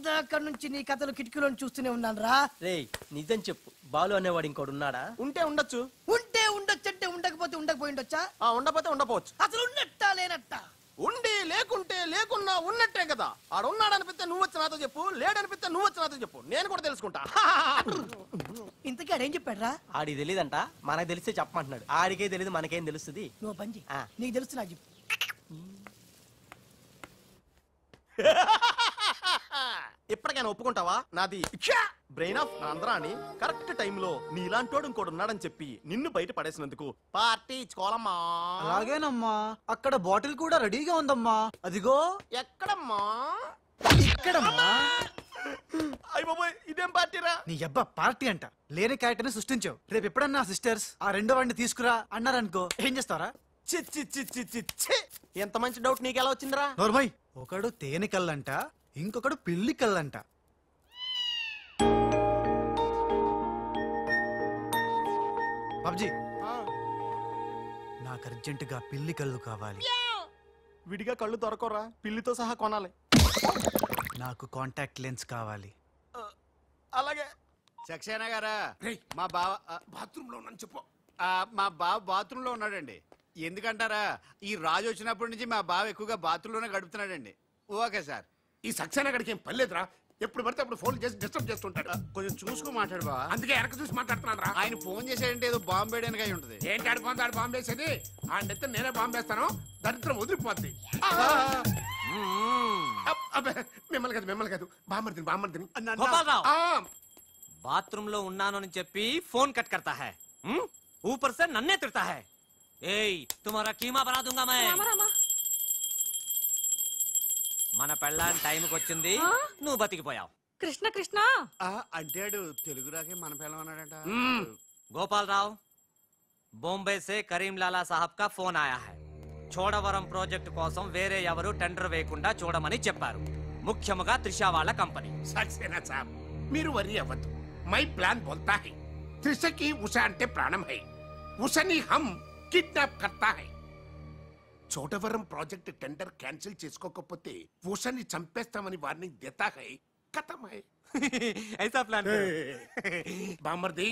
ఇందాక నుంచి నీ కథలు కిటికీలను చూస్తూనే ఉన్నాను రా. రేయ్ నిజం చెప్పు, బాలు అనేవాడు ఇంకోడు ఉన్నాడా? ఉంటే ఉండొచ్చు. ఉంటే ఉండొచ్చు అంటే ఉండకపోతే ఉండకపోయి ఉండొచ్చా? ఉండకపోతే ఉండపోవచ్చు. అసలు ఉన్నట్టా లేనట్టా? ఉండి లేకుంటే లేకున్నా ఉన్నట్టే కదా. ఆడు ఉన్నాడనిపిస్తే నువ్వు వచ్చి నాతో చెప్పు, లేడనిపిస్తే నువ్వు వచ్చి నాతో చెప్పు, నేను కూడా తెలుసుకుంటా. ఇంతకీ ఆడేం చెప్పాడు రా? ఆడికి తెలీదంట, మనకు తెలిస్తే చెప్పమంటున్నాడు. ఆడికే తెలీదు, మనకేం తెలుస్తుంది? నువ్వు పంచి నీకు తెలుసు నాకు చెప్పు. ఇప్పటికైనా ఒప్పుకుంటావా? నాది బ్రెయిన్ ఆఫ్ ఆంధ్రా అని కరెక్ట్ టైంలో నీలాంటోడు ఇంకోడు ఉన్నాడని చెప్పి నిన్ను బయట పడేసినందుకు పార్టీ ఇచ్చుకోవాలమ్మా. అలాగేనమ్మా, అక్కడ బాటిల్ కూడా రెడీగా ఉందమ్మా. అదిగో. ఎక్కడమ్మా? ఇక్కడమ్మా. అయ్య బాబోయ్, ఇదేం పార్టీరా? నీ అబ్బా పార్టీ అంట. లేని క్యారెక్టర్ ని సృష్టించావు. రేపు ఎప్పుడన్నా సిస్టర్స్ ఆ రెండో వాడిని తీసుకురా అన్నారనుకో, ఏం చేస్తారా? ఎంత మంచి డౌట్ నీకెలా వచ్చిందిరా? నోర్మయ్, ఒకడు తేనె కళ్ళంట, ఇంకొకడు పిల్లి కళ్ళంట. బాబ్జీ, నాకు అర్జెంటుగా పిల్లి కళ్ళు కావాలి. విడిగా కళ్ళు దొరకరా, పిల్లితో సహా కొనాలి. నాకు కాంటాక్ట్ లెన్స్ కావాలి. అలాగే. సక్సేనా గారా, మా బావ బాత్రూమ్ లో ఉన్నాను చెప్పు. మా బావ బాత్రూమ్ లో ఉన్నాడండి. ఎందుకంటారా, ఈ రాజు వచ్చినప్పటి నుంచి మా బావ ఎక్కువగా బాత్రూమ్ లోనే గడుపుతున్నాడండి. Okay sir. ఈ సక్సేనా గడికి ఏం పర్లేదురా, ఎప్పుడు పడితే అప్పుడు ఫోన్ చేసి డిస్టర్బ్ చేస్తుంటాడు. కొంచెం చూసుకో మాట్లాడు బావ. అందుకే వెనక చూసి మాట్లాడుతున్నాను రా. ఆయన ఫోన్ చేసాడంటే ఏదో బాంబు వేయడానికి అయి ఉంటుంది. ఏంటి ఆడు బాంబు వేసేది? ఆ నెత్త నేనే బాంబు వేస్తాను, దరిద్రం వదిలిపోద్ది. మిమ్మల్ని కాదు బామ్మర్దిని. బాత్రూమ్ లో ఉన్నాను అని చెప్పి ఫోన్ కట్ करता है, ऊपर से नन्हे तिरता है. ఏయ్ तुम्हारा कीमा बना दूंगा मैं. మన పెళ్ళాన్ టైంకి వచ్చింది, నువ్వు బతికిపోయావు. కృష్ణ కృష్ణ అంటాడు తెలుగు రాకే మన పిల్లం అన్నాడట. గోపాల్ రావు, बॉम्बे से करीम लाला साहब का फोन आया है. చోడవరం ప్రాజెక్ట్ కోసం వేరే ఎవరు టెండర్ వేయకుండా చూడమని చెప్పారు, ముఖ్యముగా త్రిషా వాళ్ళ కంపెనీ. సక్సేనా సాబ్, మీరు వరి అవ్వద్దు. మై ప్లాన్ బోల్తా హై. త్రిషకి ఉషా అంటే ప్రాణం హై. ఉషని హమ్ కిడ్నాప్ కర్తా హై. చోడవరం ప్రాజెక్ట్ టెండర్ క్యాన్సిల్ చేసుకోకపోతే ఉషని చంపేస్తామని వార్నింగ్ దేతా హై. ఖతం హై. ఐసా ప్లాన్ బామర్ది,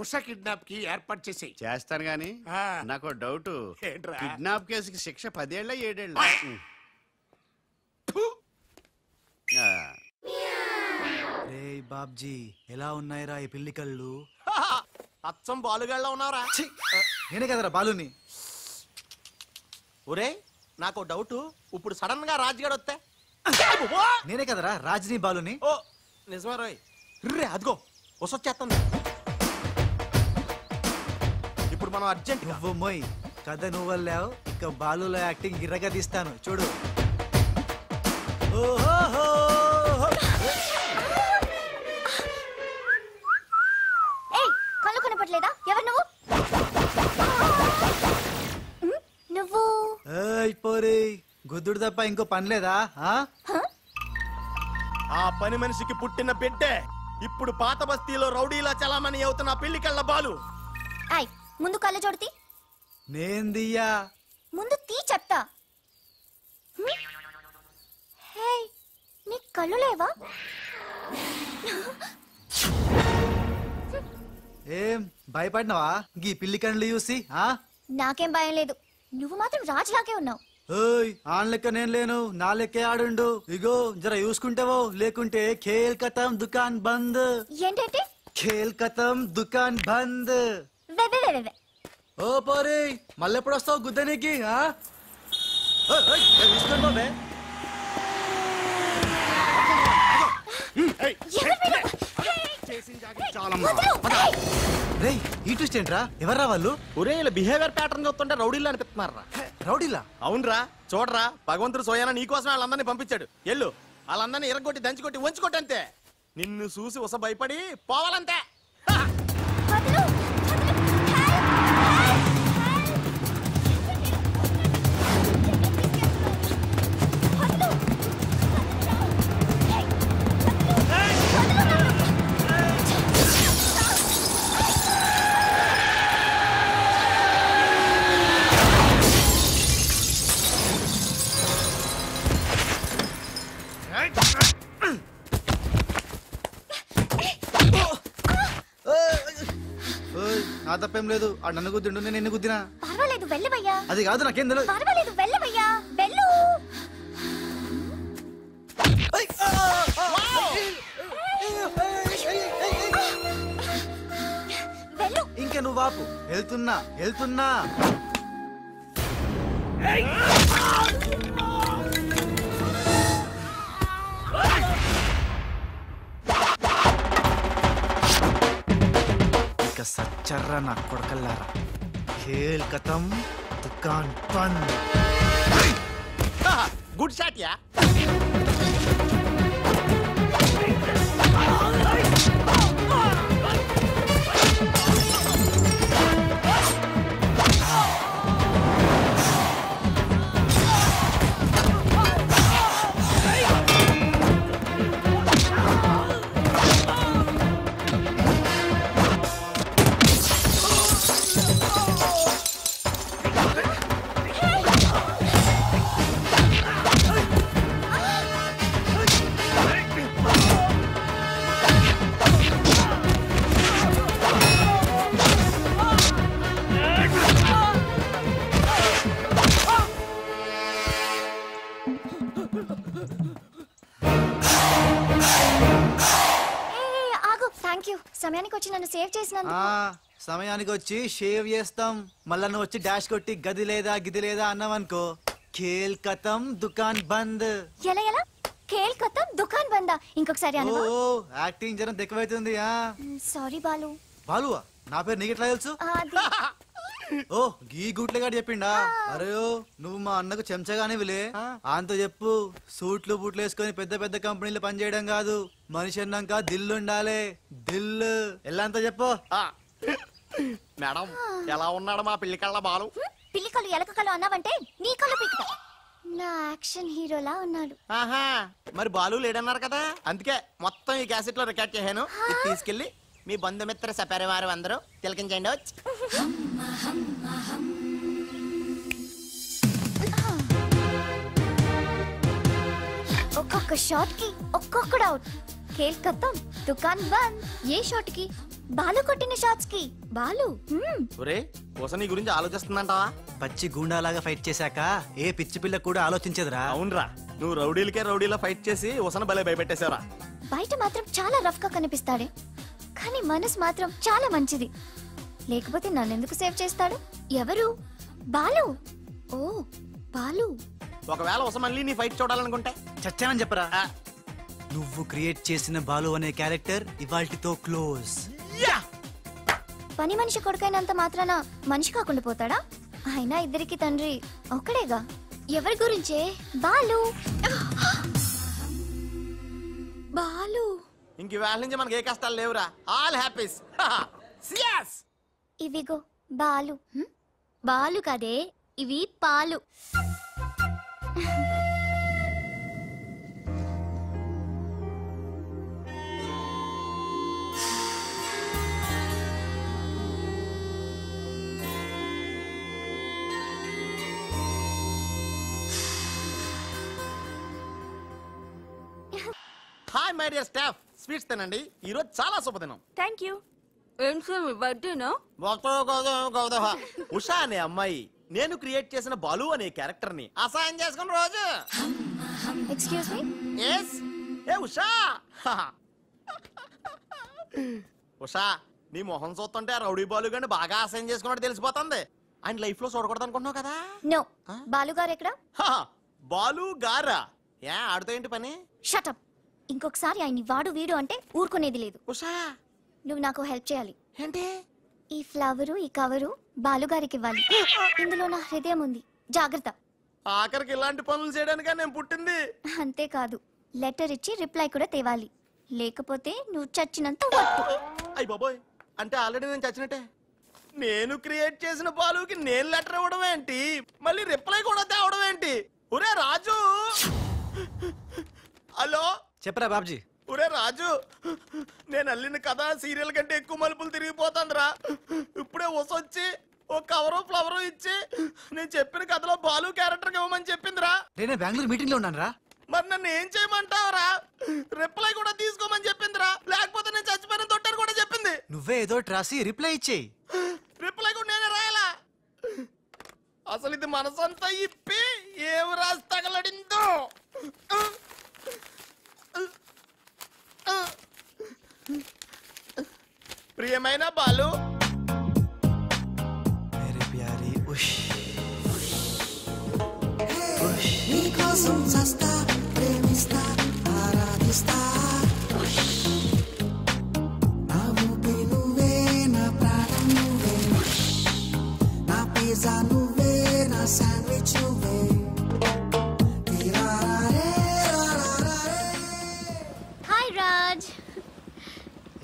ఉషా కిడ్నాప్ కి ఏర్పాటు చేసేయ్. చేస్తాను గాని నాకు డౌట్. కిడ్నాప్ కేసుకి శిక్ష 10 ఏళ్ళ 7 ఏళ్ళ? రే బాబ్జీ, ఎలా ఉన్నాయిరా ఈ పిల్లి కళ్ళు? అచ్చం బాలుగాళ్ళ ఉన్నారా? నేనే కదరా బాలుని. ఒరే నాకు డౌట్, ఇప్పుడు సడన్ గా రాజుగాడు వస్తే? నేనే కదరా రాజుని బాలుని. ఓ నిజమే రోయ్. రే అదిగో వసొచ్చేస్తుంది. ఇప్పుడు మనం అర్జెంట్ నువ్వు మొయ్ కథ నువ్వు వెళ్ళావు, ఇక బాలులో యాక్టింగ్ గిర్రగా తీస్తాను చూడు. ఓహో కళ్ళు కనపట్లేదా? ఎవరు నువ్వు? నువ్వు పోరే, గుద్దుడు తప్ప ఇంకో పని లేదా? ఆ పని మనిషికి పుట్టిన బిడ్డే ఇప్పుడు పాత బస్తీలో రౌడీలా చలామణి అవుతున్న పిల్లి కళ్ళ బాలు. ముందు కళ్ళు చూడతి. నేందియ్యా, ముందు తీ చెప్తా. హే, నీ కళ్ళు లేవా? ఏం భయపడినవా గీ పిల్లి కళ్ళు చూసి? నాకేం భయం లేదు, నువ్వు మాత్రం రాజులాగే ఉన్నావు. ఓయ్ ఆన్ లెక్క నేను లేను, నా లెక్కే ఆడుండు. ఇగో జర చూసుకుంటావో, లేకుంటే ఖేల్ ఖతం దుకాన్ బంద్. ఏంటంటే ఖేల్ ఖతం దుకాన్ బంద్. ఓ పోరి, మళ్ళెప్పుడు వస్తావు గుద్దనికి? చూసుకోండి బాబే. రేయ్ ఈ ట్విస్ట్ ఏంట్రా? ఎవర్రా వాళ్ళు? ఒరే ఇలా బిహేవియర్ ప్యాటర్న్ చూస్తుంటే రౌడీలా అనిపిస్తున్నారా? రౌడీలా? అవునరా, చూడరా, భగవంతుడు సోయానా నీకోసం వాళ్ళందరినీ పంపించాడు. ఎల్లు వాళ్ళందరినీ ఇరగొట్టి దంచుకొట్టి వంచుకొట్టి అంతే. నిన్ను చూసి ఉస భయపడి పోవాలంతే. నా తప్పేం లేదు ఆ నన్ను గుద్దిండు నేను ఎన్ని గుద్దినా. పర్వాలేదు వెళ్ళవయ్యా. అది కాదు నాకేం తెలియదు. పర్వాలేదు వెళ్ళవయ్యా వెళ్ళు. వెళ్ళు. ఇంకా నువ్వు వాపు. వెళ్తున్నా వెళ్తున్నా. ఇక సచ్చర్రా నా కొడకల్లారా. ఖేల్ ఖతం దుకాన్ బంద్. Good shot yeah. సమయానికి వచ్చి నన్ను సేవ్ చేసినందుకు. సమయానికి వచ్చి షేవ్ చేస్తాం. మళ్ళా నువ్వు వచ్చి డాష్ కొట్టి గది లేదా గిది లేదా అన్నావనుకో ఖేల్ ఖతం దుకాన్ బంద్. ఎలా ఎలా ఖేల్ ఖతం దుకాన్ బందా? ఇంకొకసారి అను. ఓ యాక్టింగ్ జరం ఎక్కువైతుంది. సారీ బాలు. బాలువా? నా పేరు నీకెట్లా తెలుసు? ఓ గీ గుట్లేగాడు చెప్పిండా? అరే నువ్వు మా అన్నకు చెంచగానే విలే. అంత చెప్పు సూట్లు బూట్లు వేసుకొని పెద్ద పెద్ద కంపెనీలు పనిచేయడం కాదు, మనిషి అన్నాక దిల్లు ఉండాలి. దిల్లు ఎలా అంత చెప్పు. మేడం ఎలా ఉన్నాడు మా పిల్లి కళ్ళ బాలు? పిల్లి కళ్ళు ఎలక కళ్ళు అన్నావంటే నీ కళ్ళు పీకుతా. నా యాక్షన్ హీరోలా ఉన్నాడు. ఆహా మరి బాలు లేడన్నారు కదా, అందుకే మొత్తం ఈ క్యాసెట్ లో రికార్డ్ చేశాను. ఇది తీసుకెళ్లి మీ బంధుమిత్ర సపరివారు అందరూ తిలకించండి. వచ్చి ఒక్కొక్క షాట్ కి ఒక్కొక్కడు అవుట్. ఖేల్ ఖతం దుకాన్ బంద్. ఏ షాట్ కి? బాలు కొట్టిన షాట్స్ కి. బాలు ఒరే కోసం నీ గురించి ఆలోచిస్తుందంటావా? పచ్చి గూండాలాగా ఫైట్ చేశాక ఏ పిచ్చి పిల్ల కూడా ఆలోచించదురా. అవునరా, నువ్వు రౌడీలకే రౌడీలా ఫైట్ చేసి ఉసన బలే భయపెట్టేశారా. బయట మాత్రం చాలా రఫ్ గా కనిపిస్తాడే, కానీ మనసు మాత్రం చాలా మంచిది. లేకపోతే నన్నెందుకు సేవ్ చేస్తాడు? ఎవరు? బాలు. ఓ బాలు. ఒకవేళ ఉస మళ్ళీ నీ ఫైట్ చూడాలనుకుంటే చచ్చానని చెప్పరా. నువ్వు క్రియేట్ చేసిన బాలు అనే క్యారెక్టర్ ఇవాల్టితో క్లోజ్. పని మనిషి కొడుకైనంత మాత్రాన మనిషి కాకుండా పోతాడా? అయినా ఇద్దరికి తండ్రి ఒక్కడేగా. ఎవరి గురించే? బాలు. బాలు. ఇంక వేళ నుంచి మనకి ఏ కష్టాలు లేవురా. All happies. ఇవిగో బాలు. బాలు కదే, ఇవి పాలు. Hi my dear staff, sweets తినండి. ఈ రోజు చాలా శుభదినం. Thank you. ఏం సార్ మీ బర్త్డేనా? ఉషా అనే అమ్మాయి నేను క్రియేట్ చేసిన బాలు అనే క్యారెక్టర్ ని అసహాయం చేసుకున్న రోజు. Excuse me. yes ఏ ఉషా. ఉషా నీ మొహం చూస్తుంటే రౌడీ బాలు గాని బాగా అసహాయం చేసుకున్నట్టు తెలిసిపోతుంది. ఆయన లైఫ్ లో చూడకూడదు అనుకుంటున్నావు కదా. నో. బాలు గారు ఎక్కడ? బాలు గారా? ఏ ఆడుతో ఏంటి పని? షటప్. ఇంకొకసారి ఆయన్ని వాడు వీడు అంటే ఊరుకునేది లేదు. ఉషా నువ్వు నాకు హెల్ప్ చేయాలి. ఏంటి? ఈ ఫ్లవరు ఈ కవరు బాలుగారికి ఇవ్వాలి. ఇందులో నా హృదయం ఉంది, జాగ్రత్త. ఆఖరికి ఇలాంటి పనులు చేయడానికే నేను పుట్టింది. అంతేకాదు లెటర్ ఇచ్చి రిప్లై కూడా తేవాలి, లేకపోతే నువ్వు చచ్చినంత వట్టు. అయ్య బాబోయ్, అంటే ఆల్రెడీ నేను చచ్చినట్టే. నేను క్రియేట్ చేసిన బాలుకి నేను లెటర్ ఇవ్వడం ఏంటి, మళ్ళీ రిప్లై కూడా తేవడం ఏంటి? ఒరే రాజు. హలో చెప్పరా బాబ్జీ. ఒరే రాజు, నేను అల్లిన కథ సీరియల్ కంటే ఎక్కువ మలుపులు తిరిగిపోతుందిరా. ఇప్పుడే వసొచ్చి ఓ కవరు ఫ్లవరు ఇచ్చి నేను చెప్పిన కథలో బాలు క్యారెక్టర్ ఇవ్వమని చెప్పిందిరా. నేను బెంగళూరు మీటింగ్ లో ఉన్నాను రా. మరి నన్ను ఏం చేయమంటావురా? రిప్లై కూడా తీసుకోమని చెప్పిందిరా, లేకపోతే నేను చచ్చిపోయిన తొట్టాను కూడా చెప్పింది. నువ్వే ఏదో రాసి రిప్లై ఇచ్చేయి. అసలు ఇది మనసంతా ఇప్పి ఏం రాసి తగలడిందో. ప్రియమైన బాలు, మేరే ప్యారీ ఉష్ నీకోసం చస్తా, ప్రేమిస్తా, ఆరాధిస్తా. నా ఊపిరి నువ్వే, నా ప్రాణం నువ్వే, నా పిజ్జా నువ్వే, నా శాండ్విచ్ నువ్వే. హాయ్ రాజ్.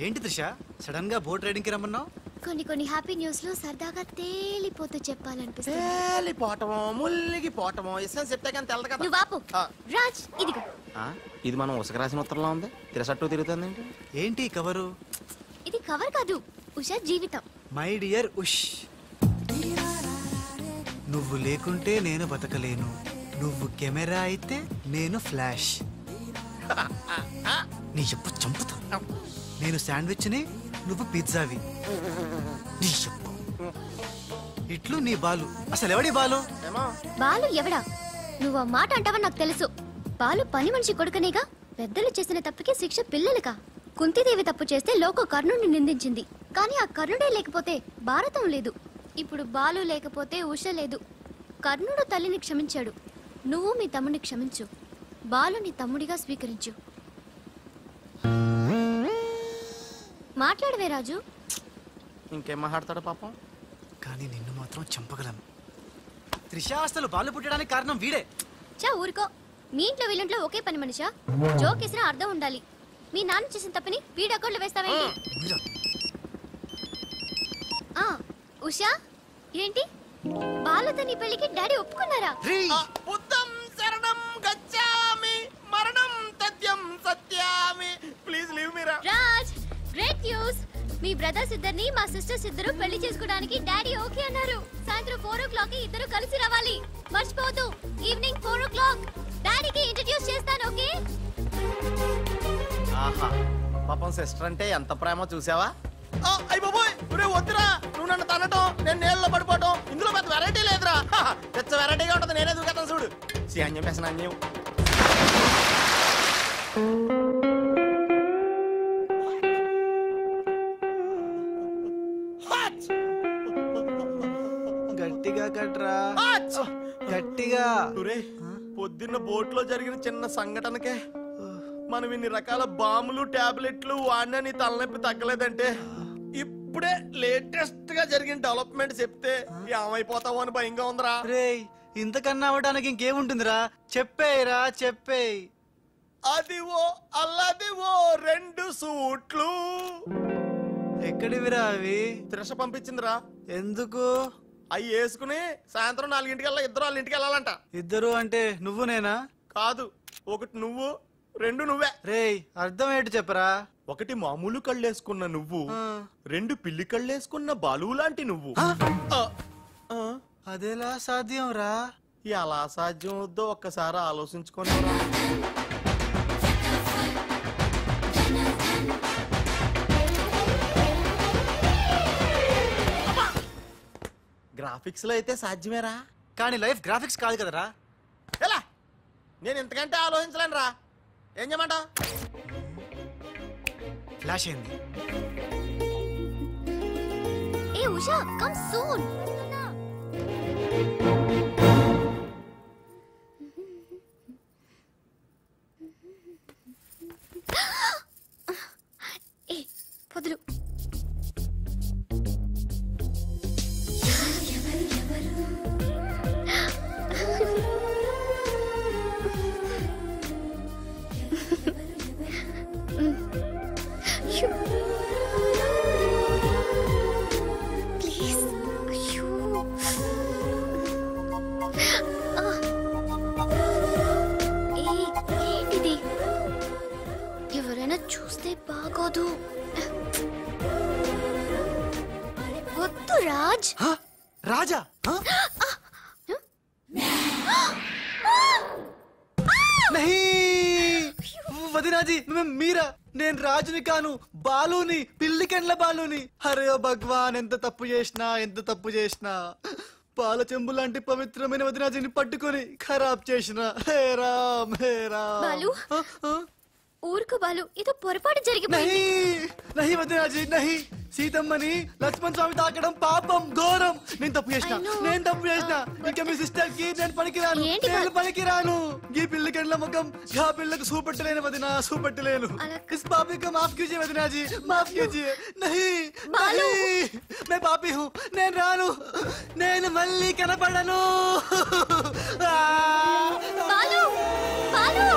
ఏంటి త్రిష సడన్ గా బోట్ రైడింగ్ కి రమ్మన్నావు? కొన్ని హ్యాపీ న్యూస్ లో సరదాగా తేలిపోతూ చెప్పాలనిపిస్తుంది. తేలిపోవటమో ముల్లిగిపోవటమో ఇష్టం చెప్తే కానీ తెలదు కదా. నువ్వు ఆపు. రాజ్ ఇదిగో. ఇది మనం ఉసక రాసిన ఉత్తరంలో ఉంది. తిరసట్టు తిరుగుతుంది ఏంటి కవరు? ఇది కవర్ కాదు, ఉషా జీవితం. మై డియర్ ఉష్, నువ్వు లేకుంటే నేను బతకలేను. నువ్వు కెమెరా అయితే నేను ఫ్లాష్. నీ చెప్పు చంపుతా. నేను శాండ్విచ్ని, నువ్వు పిజ్జావి. నీ చెప్పు ఇట్లు నీ బాలు. అసలు ఎవడి బాలు? బాలు ఎవడా? నువ్వు ఆ మాట అంటావని నాకు తెలుసు. బాలు పని మనిషి కొడుకనేగా. పెద్దలు చేసిన తప్పుకి శిక్ష పిల్లలకా? కుంతీదేవి తప్పు చేస్తే లోక కర్ణుడిని నిందించింది. కానీ ఆ కర్ణుడే లేకపోతే భారతం లేదు. ఇప్పుడు బాలు లేకపోతే ఉష లేదు. కర్ణుడు తల్లిని క్షమించాడు. నువ్వు మీ తమ్ముడిని క్షమించు. బాలుని తమ్ముడిగా స్వీకరించు. మాట్లాడవే రాజు. ఇంకేం మాట్లాడతాడు పాపం. కానీ నిన్ను మాత్రం చంపగలను. త్రిష అసలు బాలు పుట్టడానికి కారణం వీడే. చా ఊరుకో. మీ ఇంట్లో వీళ్ళంట్లో ఒకే పని మనిషా? జోక్ వేసినా అర్థం ఉండాలి. మీ నాన్న చేసిన తప్పని వీడి అకౌంట్లో వేస్తావేంటి? ఉషా ఏంటి బాలుతో నీ పెళ్లికి డాడీ ఒప్పుకున్నారా? బుద్ధం శరణం గచ్చామి, మరణం తథ్యం సత్యామి. Please leave me. Raj, great news. మీ బ్రదర్స్ ఇద్దరిని మా సిస్టర్స్ ఇద్దరు పెళ్లి చేసుకోవడానికి డాడీ ఓకే అన్నారు. సాయంత్రం 4 o'clock కి ఇద్దరు కలిసి రావాలి. మర్చిపోవద్దు. ఈవినింగ్ 4 o'clock డాడీకి ఇంట్రడ్యూస్ చేస్తాను. ఓకే? ఆహా, పాపం సిస్టర్ అంటే ఎంత ప్రేమో చూసావా? అయ్య బాబోయ్, వద్దురా. నువ్వు నన్ను తనటం, నేను నీళ్ళలో పడిపోవటం, ఇందులో పెద్ద వెరైటీ లేదురా. పెద్ద వెరైటీగా ఉంటుంది. నేనే దూకేస్తాను చూడు. అన్యం పేసిన అన్యం. గట్టిగా కట్రా, గట్టిగా. పొద్దున్న బోట్ లో జరిగిన చిన్న సంఘటనకే మనం ఇన్ని రకాల బాంబులు టాబ్లెట్లు వాడినా నీ తలనొప్పి తగ్గలేదంటే ఇప్పుడే లేటెస్ట్ గా జరిగిన డెవలప్మెంట్ చెప్తే ఏమైపోతావు అని భయంగా ఉందిరా. రేయ్, ఇంతకన్నా అవ్వడానికి ఇంకేముంటుందిరా? చెప్పేయరా, చెప్పేయ్. అదివో అల్లదివో 2 సూట్లు. ఎక్కడివిరా అవి? త్రిష పంపించిందిరా. ఎందుకు? అవి వేసుకుని సాయంత్రం 4 ఇద్దరు వాళ్ళ ఇంటికి వెళ్ళాలంట. ఇద్దరు అంటే నువ్వు నేనా? కాదు, ఒకటి నువ్వు, 2 నువ్వే. రేయ్, అర్థం ఏంటి చెప్పరా? ఒకటి మామూలు కళ్ళేసుకున్న నువ్వు, 2 పిల్లి కళ్ళేసుకున్న బాలు లాంటి నువ్వు. అదెలా సాధ్యం రా? ఎలా సాధ్యం వద్దో ఒక్కసారి ఆలోచించుకోని. గ్రాఫిక్స్ లో అయితే సాధ్యమేరా, కానీ లైఫ్ గ్రాఫిక్స్ కాదు కదరా. ఎలా? నేను ఇంతకంటే ఆలోచించలేను రా. ఏం చేయమంటావు? ఫ్లాష్ అయింది. ఏ ఉషా, కమ్ సూన్. ఏ వదులు. ఎవరైనా చూస్తే బాగోదు. వద్దు రాజ్. రాజా? వదినాజీ, మీరా? నేను రాజుని కాను, బాలుని, పిల్లికెండ్ల బాలుని. అరే భగవాన్, ఎంత తప్పు చేసినా, ఎంత తప్పు చేసినా పాల చెంబు లాంటి పవిత్రమైన వదినాజీని పట్టుకొని ఖరాబ్ చేసిన హే రామ్ హే రామ్ బాలు ఊరుకు బాలు ఇది పొరపాటు జరిగిపోయింది నహి వదినాజీ నహి సీతమ్మని లక్ష్మణ్ స్వామి తాకడం పాపం ఘోరం నేను తప్పు చేసిన ఇంకా మీ సిస్టర్ కి నేను పనికిరాను ఈ పిల్లకెళ్ళ ముఖం గా పిల్లకు చూపెట్టలేను వదినా చూపెట్టలేను ఇస్ పాపి కా మాఫ్ కీజియే వదినాజీ మాఫ్ కీజియే నహి मैं पापी हूँ నేను రాను నేను మళ్ళీ కనపడను బాలు బాలు